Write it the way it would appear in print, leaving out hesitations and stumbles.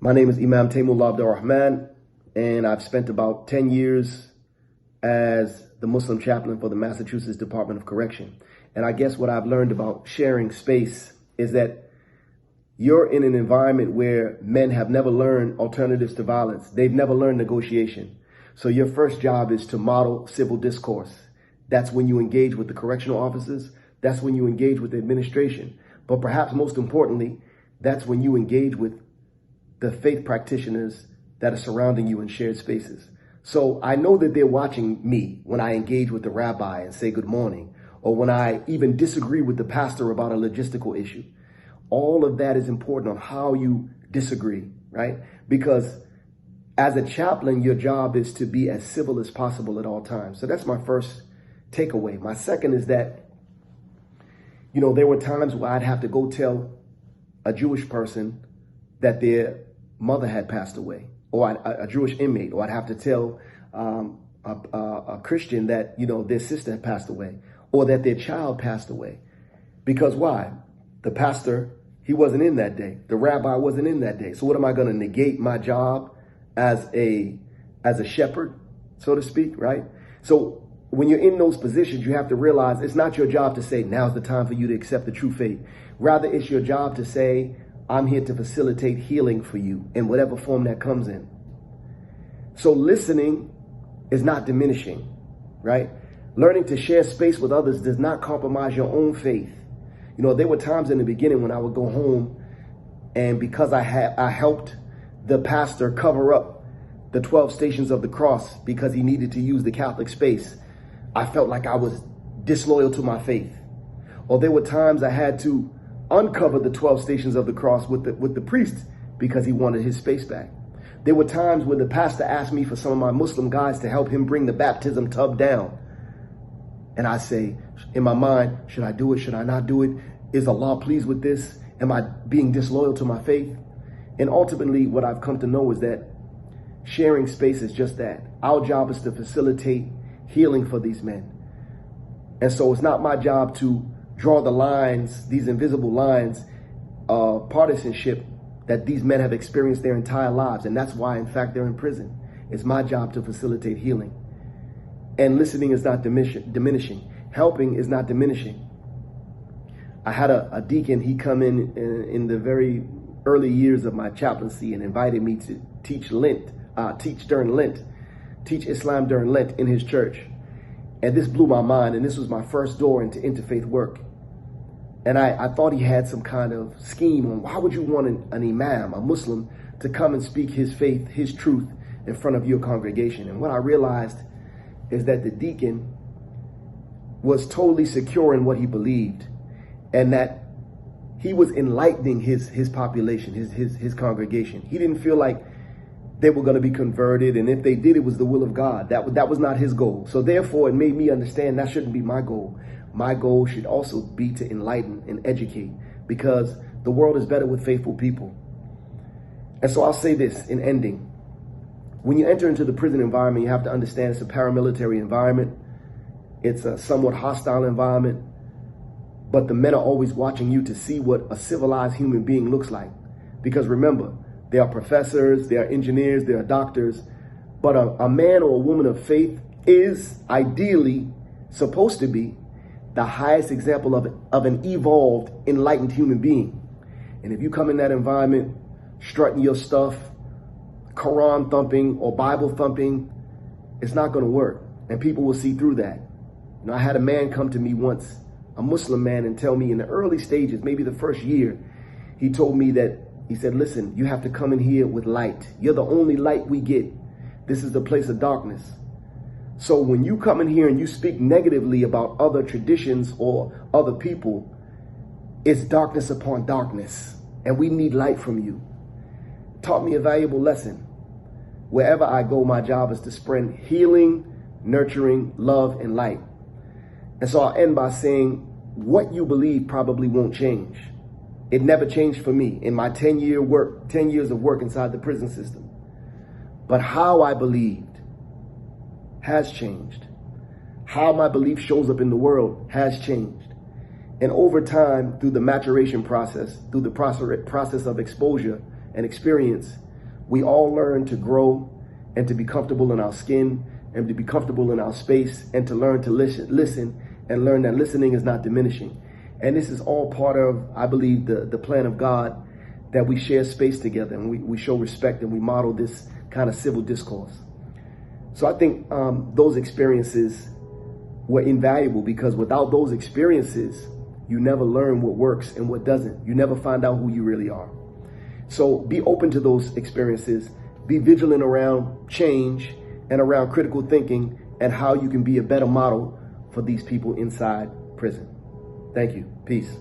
My name is Imam Taymullah Abdur-Rahman, and I've spent about 10 years as the Muslim chaplain for the Massachusetts Department of Correction. And I guess what I've learned about sharing space is that you're in an environment where men have never learned alternatives to violence. They've never learned negotiation. So your first job is to model civil discourse. That's when you engage with the correctional officers. That's when you engage with the administration. But perhaps most importantly, that's when you engage with the faith practitioners that are surrounding you in shared spaces. So I know that they're watching me when I engage with the rabbi and say good morning, or when I even disagree with the pastor about a logistical issue. All of that is important on how you disagree, right? Because as a chaplain, your job is to be as civil as possible at all times. So that's my first takeaway. My second is that, there were times where I'd have to go tell a Jewish person that their mother had passed away, or a Jewish inmate, or I'd have to tell a Christian that, their sister had passed away, or that their child passed away. Because why? The pastor, he wasn't in that day. The rabbi wasn't in that day. So what am I going to negate my job as a shepherd, so to speak, right? So when you're in those positions, you have to realize it's not your job to say, now's the time for you to accept the true faith. Rather, it's your job to say, I'm here to facilitate healing for you in whatever form that comes in. So listening is not diminishing, right? Learning to share space with others does not compromise your own faith. There were times in the beginning when I would go home, and because I helped the pastor cover up the 12 stations of the cross because he needed to use the Catholic space, I felt like I was disloyal to my faith. Or there were times I had to uncover the 12 stations of the cross with the priest because he wanted his space back. There were times when the pastor asked me for some of my Muslim guys to help him bring the baptism tub down. And I say, in my mind, should I do it? Should I not do it? Is Allah pleased with this? Am I being disloyal to my faith? And ultimately, what I've come to know is that sharing space is just that. Our job is to facilitate healing for these men. And so it's not my job to draw the lines, these invisible lines of partisanship that these men have experienced their entire lives. And that's why, in fact, they're in prison. It's my job to facilitate healing. And listening is not diminishing. Helping is not diminishing. I had a deacon, he come in the very early years of my chaplaincy and invited me to teach Islam during Lent in his church. And this blew my mind, and this was my first door into interfaith work. And I thought he had some kind of scheme on why would you want an imam, a Muslim, to come and speak his faith, his truth in front of your congregation. And what I realized is that the deacon was totally secure in what he believed, and that he was enlightening his population, his congregation. He didn't feel like they were going to be converted, and if they did, it was the will of God. That was not his goal. So therefore, it made me understand that shouldn't be my goal. My goal should also be to enlighten and educate, because the world is better with faithful people. And so I'll say this in ending. When you enter into the prison environment, you have to understand it's a paramilitary environment. It's a somewhat hostile environment, but the men are always watching you to see what a civilized human being looks like. Because remember, there are professors, there are engineers, there are doctors, but a man or a woman of faith is ideally supposed to be the highest example of an evolved, enlightened human being. And if you come in that environment strutting your stuff, Quran thumping or Bible thumping, it's not going to work. And people will see through that. I had a man come to me once, a Muslim man, and tell me in the early stages, maybe the first year, he told me that, he said, listen, you have to come in here with light. You're the only light we get. This is the place of darkness. So when you come in here and you speak negatively about other traditions or other people, it's darkness upon darkness. And we need light from you. Taught me a valuable lesson. Wherever I go, my job is to spread healing, nurturing, love, and light. And so I'll end by saying what you believe probably won't change. It never changed for me in my 10 years of work inside the prison system. But how I believed has changed. How my belief shows up in the world has changed. And over time, through the maturation process, through the process of exposure and experience, We all learn to grow and to be comfortable in our skin and to be comfortable in our space and to learn to listen and learn that listening is not diminishing. And this is all part of, I believe, the plan of God, that we share space together and we show respect and we model this kind of civil discourse. So I think those experiences were invaluable, because without those experiences, you never learn what works and what doesn't. You never find out who you really are. So be open to those experiences. Be vigilant around change and around critical thinking and how you can be a better model for these people inside prison. Thank you. Peace.